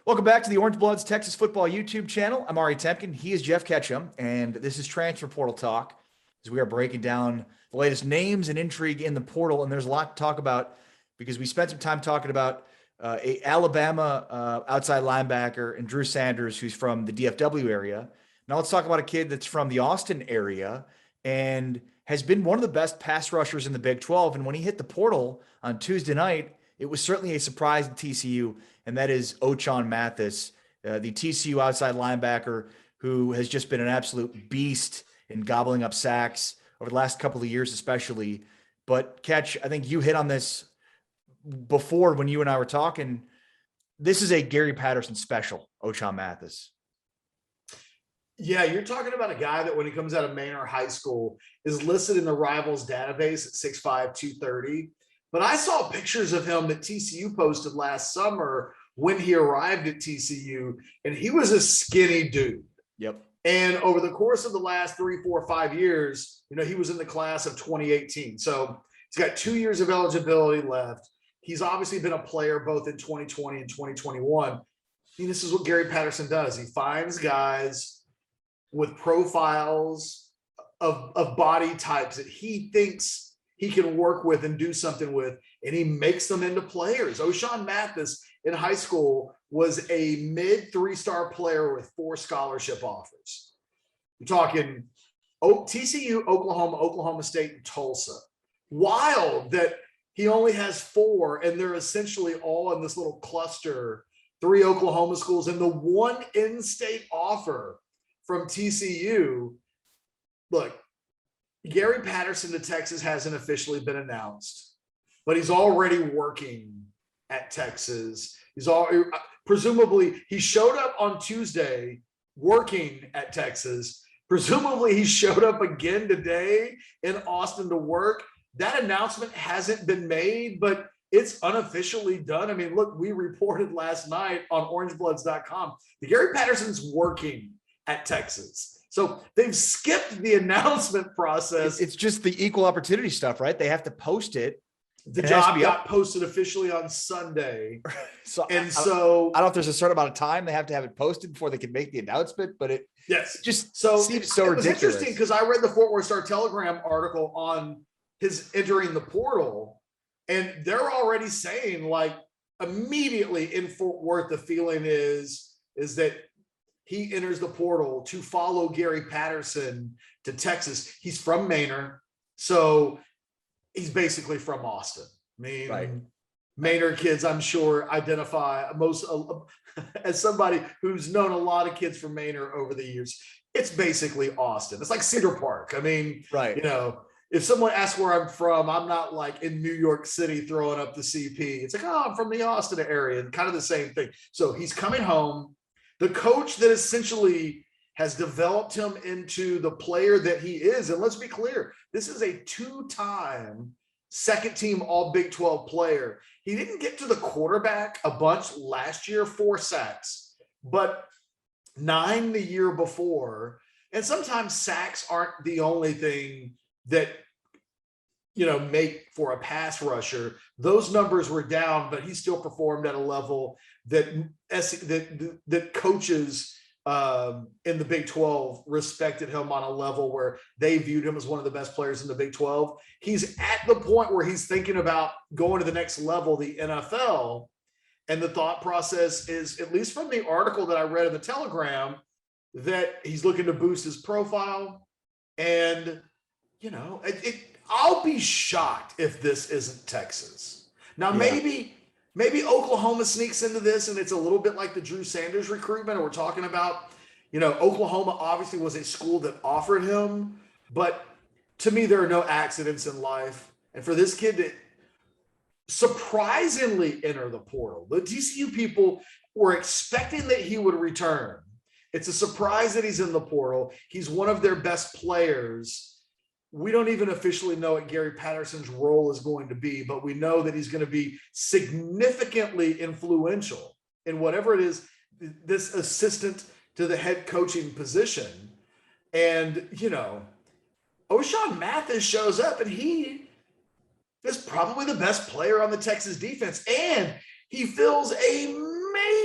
Welcome back to the Orange Bloods Texas Football YouTube channel. I'm Ari Temkin. He is Geoff Ketchum, and this is Transfer Portal Talk, as we are breaking down the latest names and intrigue in the portal. And there's a lot to talk about because we spent some time talking about a Alabama outside linebacker and Drew Sanders, who's from the DFW area. Now let's talk about a kid that's from the Austin area and has been one of the best pass rushers in the Big 12. And when he hit the portal on Tuesday night, it was certainly a surprise to TCU, and that is Ochaun Mathis, the TCU outside linebacker who has just been an absolute beast in gobbling up sacks over the last couple of years especially. But, Ketch, I think you hit on this before when you and I were talking. This is a Gary Patterson special, Ochaun Mathis. Yeah, you're talking about a guy that when he comes out of Manor High School is listed in the Rivals database at 6'5", 230. But I saw pictures of him that TCU posted last summer when he arrived at TCU, and he was a skinny dude. Yep. And over the course of the last 3, 4, 5 years, he was in the class of 2018. So he's got 2 years of eligibility left. He's obviously been a player both in 2020 and 2021. This is what Gary Patterson does. He finds guys with profiles of body types that he thinks he can work with and do something with, and he makes them into players. Ochaun Mathis in high school was a mid 3-star player with 4 scholarship offers. You're talking TCU, Oklahoma, Oklahoma State, and Tulsa. Wild that he only has 4, and they're essentially all in this little cluster, 3 Oklahoma schools, and the one in-state offer from TCU. Look, Gary Patterson to Texas hasn't officially been announced, but he's already working at Texas. Presumably he showed up on Tuesday working at Texas. Presumably he showed up again today in Austin to work. That announcement hasn't been made, but it's unofficially done. I mean, look, we reported last night on orangebloods.com that Gary Patterson's working at Texas. So they've skipped the announcement process. It's just the equal opportunity stuff, right? They have to post it. The job got posted officially on Sunday. I don't know if there's a certain amount of time they have to have it posted before they can make the announcement, but it just seems so ridiculous. It was interesting because I read the Fort Worth Star-Telegram article on his entering the portal, and they're already saying, like, immediately in Fort Worth, the feeling is that he enters the portal to follow Gary Patterson to Texas. He's from Manor, so he's basically from Austin. I mean, right. Manor kids, I'm sure, identify most as somebody who's known a lot of kids from Manor over the years. It's basically Austin. It's like Cedar Park. I mean, right. If someone asks where I'm from, I'm not like in New York City throwing up the CP. It's like, oh, I'm from the Austin area, kind of the same thing. So he's coming home. The coach that essentially has developed him into the player that he is. And let's be clear, this is a 2-time second-team All-Big 12 player. He didn't get to the quarterback a bunch last year, 4 sacks, but 9 the year before. And sometimes sacks aren't the only thing that, make for a pass rusher. Those numbers were down, but he still performed at a level that coaches in the Big 12 respected him on a level where they viewed him as one of the best players in the Big 12. He's at the point where he's thinking about going to the next level, the NFL. And the thought process is, at least from the article that I read in the Telegram, that he's looking to boost his profile. And, I'll be shocked if this isn't Texas. Now, maybe Oklahoma sneaks into this and it's a little bit like the Drew Sanders recruitment. And we're talking about, Oklahoma obviously was a school that offered him, but to me, there are no accidents in life. And for this kid to surprisingly enter the portal, the TCU people were expecting that he would return. It's a surprise that he's in the portal. He's one of their best players. We don't even officially know what Gary Patterson's role is going to be, but we know that he's going to be significantly influential in whatever it is, this assistant to the head coaching position. And, Ochaun Mathis shows up and he is probably the best player on the Texas defense. And he fills a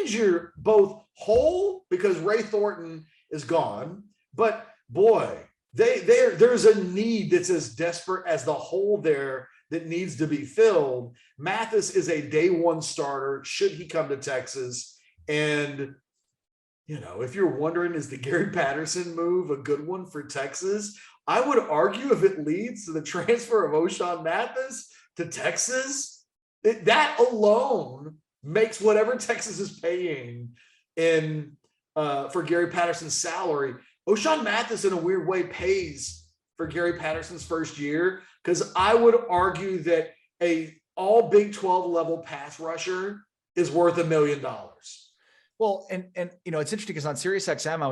means you're both whole because Ray Thornton is gone, but boy, there's a need that's as desperate as the hole there that needs to be filled. Mathis is a day one starter should he come to Texas. And, if you're wondering, is the Gary Patterson move a good one for Texas? I would argue if it leads to the transfer of Ochaun Mathis to Texas, that alone makes whatever Texas is paying for Gary Patterson's salary. Ochaun Mathis, in a weird way, pays for Gary Patterson's first year, because I would argue that a all Big 12 level pass rusher is worth $1 million. Well, and it's interesting because on SiriusXM, we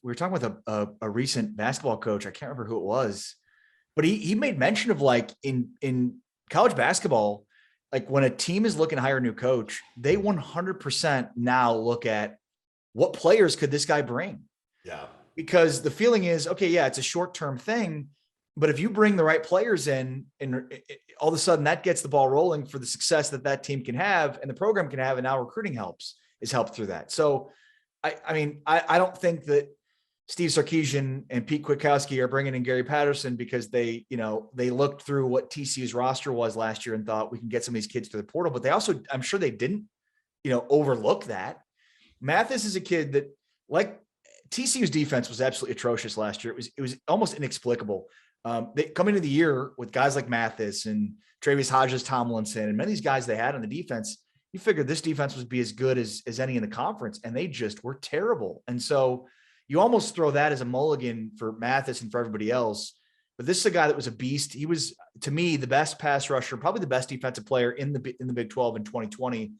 were talking with a recent basketball coach. I can't remember who it was, but he made mention of, like, in college basketball, like when a team is looking to hire a new coach, they 100% now look at what players could this guy bring? Yeah. Because the feeling is, okay, yeah, it's a short-term thing, but if you bring the right players in, and all of a sudden that gets the ball rolling for the success that team can have and the program can have, and now recruiting is helped through that. So, I don't think that Steve Sarkisian and Pete Kwiatkowski are bringing in Gary Patterson because they looked through what TCU's roster was last year and thought we can get some of these kids through the portal. But they also, I'm sure they didn't, overlook that. Mathis is a kid that, like, TCU's defense was absolutely atrocious last year. It was almost inexplicable. They come into the year with guys like Mathis and Travis Hodges Tomlinson and many of these guys they had on the defense. You figured this defense would be as good as any in the conference, and they just were terrible. And so you almost throw that as a mulligan for Mathis and for everybody else. But this is a guy that was a beast. He was, to me, the best pass rusher, probably the best defensive player in the Big 12 in 2020.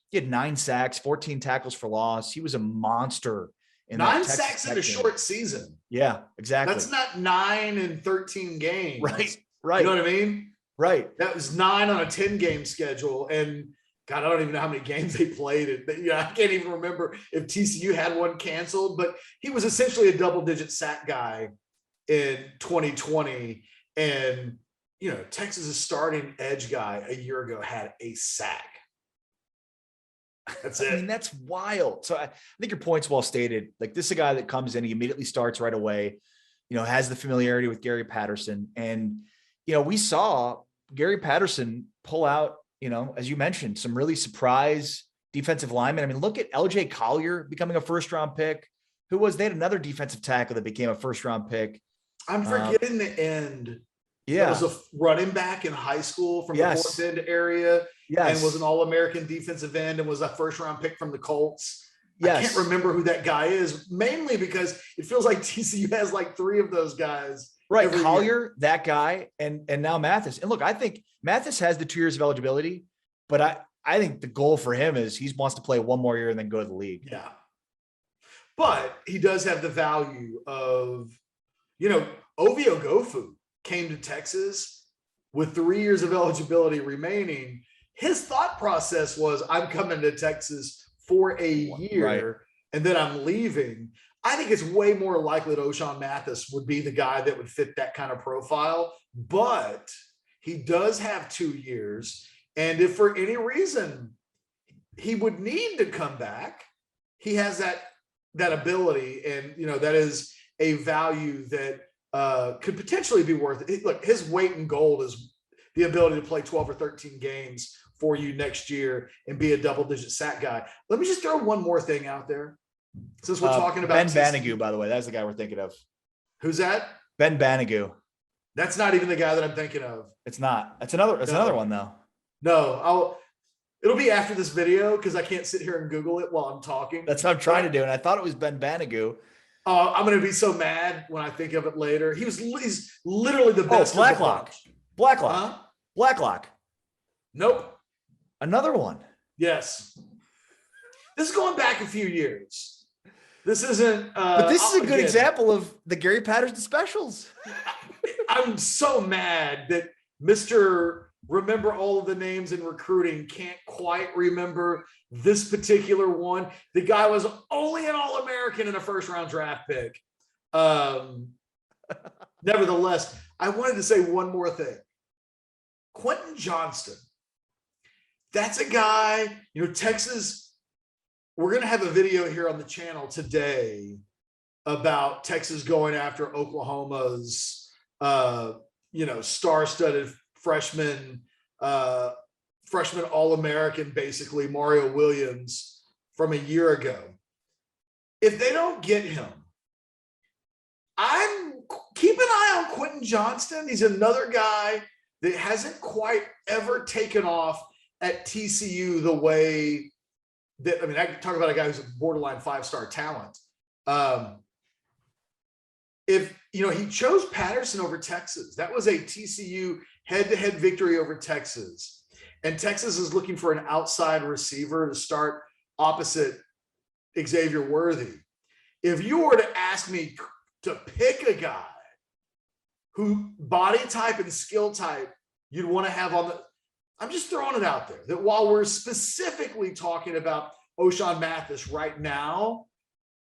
He had 9 sacks, 14 tackles for loss. He was a monster. 9 sacks in a short season. Yeah, exactly. That's not 9 in 13 games. Right. You know what I mean? Right. That was 9 on a 10-game schedule. And God, I don't even know how many games they played. I can't even remember if TCU had one canceled, but he was essentially a double-digit sack guy in 2020. And, Texas's starting edge guy a year ago had a sack. That's it. That's wild. So I think your point's well stated. Like, this is a guy that comes in, he immediately starts right away, has the familiarity with Gary Patterson. And, we saw Gary Patterson pull out, as you mentioned, some really surprise defensive linemen. Look at LJ Collier becoming a first-round pick. They had another defensive tackle that became a first-round pick. I'm forgetting the end. Yeah. That was a running back in high school from the North End area. Yes. And was an All-American defensive end and was a first-round pick from the Colts. Yes. I can't remember who that guy is, mainly because it feels like TCU has like 3 of those guys. Right. Collier, that guy, and now Mathis. And look, I think Mathis has the 2 years of eligibility, but I think the goal for him is he wants to play 1 more year and then go to the league. Yeah. But he does have the value of, Ovio Gofu came to Texas with 3 years of eligibility remaining. His thought process was, I'm coming to Texas for a year and then I'm leaving. I think it's way more likely that Ochaun Mathis would be the guy that would fit that kind of profile, but he does have 2 years. And if for any reason he would need to come back, he has that ability. And, that is a value that could potentially be worth it. Look, his weight in gold is the ability to play 12 or 13 games for you next year and be a double-digit sack guy. Let me just throw one more thing out there. Since we're talking about Ben Banigou, by the way, that's the guy we're thinking of. Who's that? Ben Banigou. That's not even the guy that I'm thinking of. It's not. That's another one though. No, it'll be after this video because I can't sit here and Google it while I'm talking. That's what I'm trying to do. And I thought it was Ben Banigou. I'm going to be so mad when I think of it later. He's literally the best. Blacklock. Blacklock. Nope. Another one. Yes. This is going back a few years. This isn't. But this is a good example of the Gary Patterson specials. I'm so mad that Mr. Remember all of the names in recruiting can't quite remember this particular one. The guy was only an All-American and a first-round draft pick. Nevertheless, I wanted to say one more thing. Quentin Johnston. That's a guy, Texas we're going to have a video here on the channel today about Texas going after Oklahoma's, star-studded freshman All-American, basically, Mario Williams from a year ago. If they don't get him, keep an eye on Quentin Johnston. He's another guy that hasn't quite ever taken off at TCU the way that, I talk about a guy who's a borderline 5-star talent. He chose Patterson over Texas. That was a TCU head-to-head victory over Texas. And Texas is looking for an outside receiver to start opposite Xavier Worthy. If you were to ask me to pick a guy who body type and skill type you'd want to have on I'm just throwing it out there that while we're specifically talking about Ochaun Mathis right now,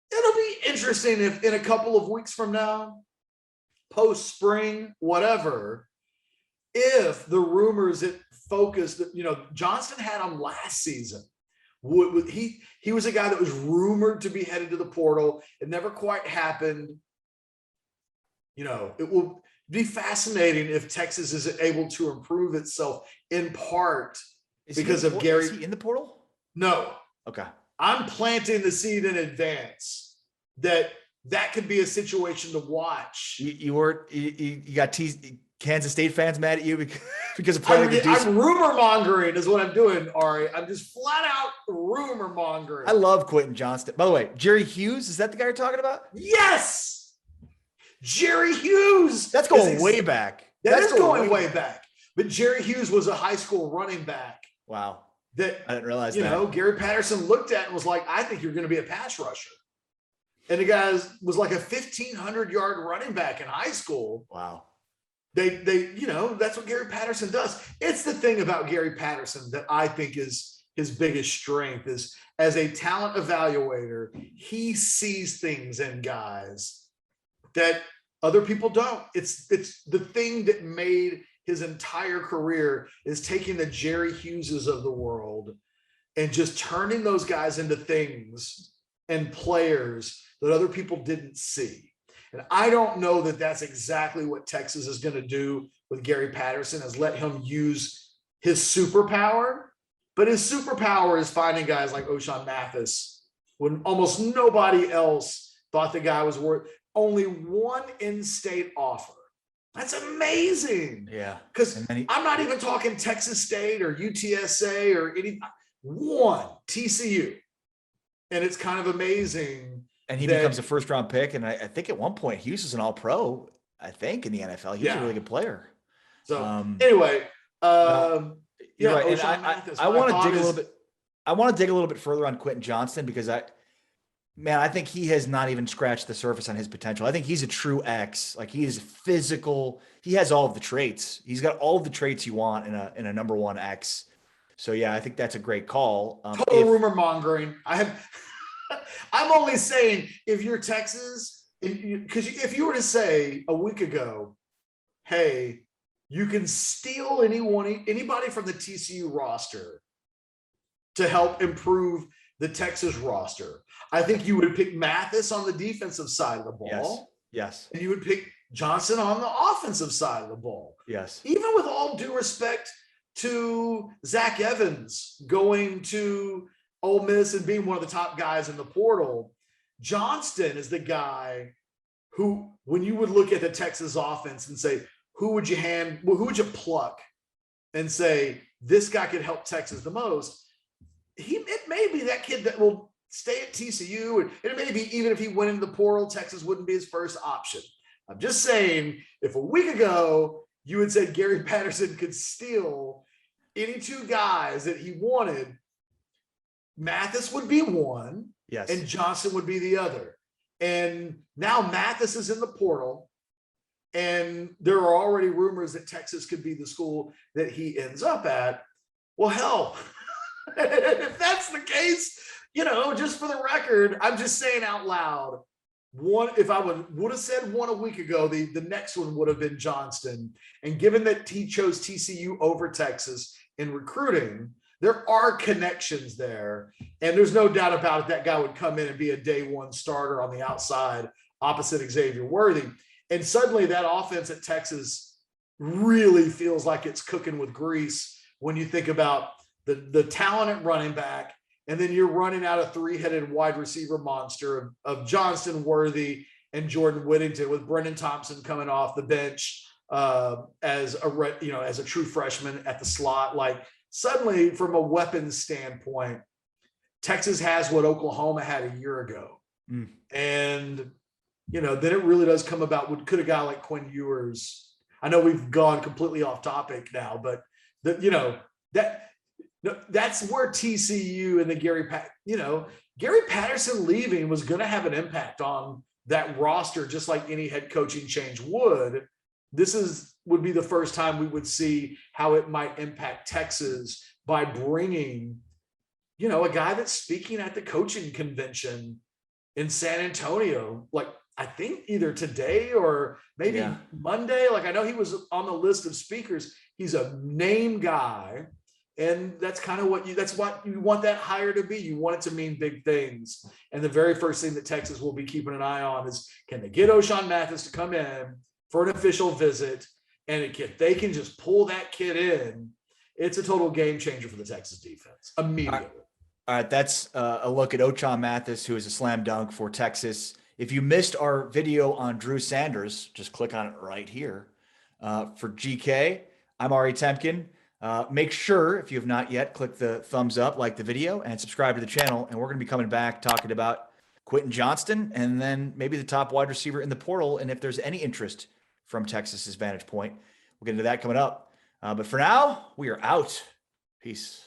it'll be interesting if in a couple of weeks from now, post-spring, whatever, if the rumors that focused, Johnston had him last season. He was a guy that was rumored to be headed to the portal. It never quite happened. It will be fascinating if Texas is able to improve itself in part because of Gary. Is he in the portal? No. Okay. I'm planting the seed in advance that could be a situation to watch. You got Kansas State fans mad at you because of playing the I'm rumor mongering is what I'm doing, Ari. I'm just flat out rumor mongering. I love Quentin Johnston. By the way, Jerry Hughes, is that the guy you're talking about? Yes. Jerry Hughes. That's going way back. That's going way back. But Jerry Hughes was a high school running back. Wow. That I didn't realize that. Gary Patterson looked at and was like, I think you're going to be a pass rusher. And the guy was like a 1,500-yard running back in high school. Wow. They that's what Gary Patterson does. It's the thing about Gary Patterson that I think is his biggest strength is as a talent evaluator, he sees things in guys that other people don't. It's the thing that made his entire career is taking the Jerry Hugheses of the world and just turning those guys into things and players that other people didn't see. And I don't know that that's exactly what Texas is going to do with Gary Patterson, is let him use his superpower. But his superpower is finding guys like Ochaun Mathis when almost nobody else thought the guy was worth only one in-state offer. That's amazing. Yeah. Because I'm not even talking Texas State or UTSA or one, TCU. And it's kind of amazing. And he becomes a first-round pick. And I think at one point, Hughes was an all-pro, I think, in the NFL. He was a really good player. So anyway, right. I want to dig a little bit. I want to dig a little bit further on Quentin Johnston because I think he has not even scratched the surface on his potential. I think he's a true X. Like, he is physical. He has all of the traits. He's got all of the traits you want in a number one X. So yeah, I think that's a great call. Total rumor mongering. I'm only saying if you're Texas, because if you were to say a week ago, hey, you can steal anybody from the TCU roster to help improve the Texas roster, I think you would pick Mathis on the defensive side of the ball. Yes. And you would pick Johnson on the offensive side of the ball. Yes. Even with all due respect to Zach Evans going to Ole Miss and being one of the top guys in the portal, Johnston is the guy who, when you would look at the Texas offense and say, who would you pluck and say, this guy could help Texas the most? It may be that kid that will stay at TCU. And it may be, even if he went into the portal, Texas wouldn't be his first option. I'm just saying, if a week ago you had said Gary Patterson could steal any two guys that he wanted, Mathis would be one, yes, and Johnson would be the other. And now Mathis is in the portal, and there are already rumors that Texas could be the school that he ends up at. Well, hell, if that's the case, just for the record, I'm just saying out loud, if I would have said one a week ago, the next one would have been Johnston. And given that he chose TCU over Texas in recruiting, there are connections there. And there's no doubt about it, that guy would come in and be a day one starter on the outside opposite Xavier Worthy. And suddenly that offense at Texas really feels like it's cooking with grease when you think about the talent at running back, and then you're running out a three-headed wide receiver monster of Johnston, Worthy, and Jordan Whittington, with Brendan Thompson coming off the bench as a true freshman at the slot. Like, suddenly, from a weapons standpoint, Texas has what Oklahoma had a year ago. And, then it really does come about. Could a guy like Quinn Ewers, I know we've gone completely off topic now, but that's where TCU and the Gary Patterson leaving was going to have an impact on that roster, just like any head coaching change would. This would be the first time we would see how it might impact Texas by bringing, a guy that's speaking at the coaching convention in San Antonio, like, I think either today or maybe Monday. Like, I know he was on the list of speakers. He's a name guy. And that's kind of what you want that hire to be. You want it to mean big things. And the very first thing that Texas will be keeping an eye on is, can they get Ochaun Mathis to come in for an official visit? And if they can just pull that kid in, it's a total game changer for the Texas defense immediately. All right, that's a look at Ochaun Mathis, who is a slam dunk for Texas. If you missed our video on Drew Sanders, just click on it right here. For GK, I'm Ari Temkin. Make sure, if you have not yet, click the thumbs up, like the video, and subscribe to the channel. And we're going to be coming back talking about Quentin Johnston and then maybe the top wide receiver in the portal, and if there's any interest from Texas's vantage point. We'll get into that coming up. But for now, we are out. Peace.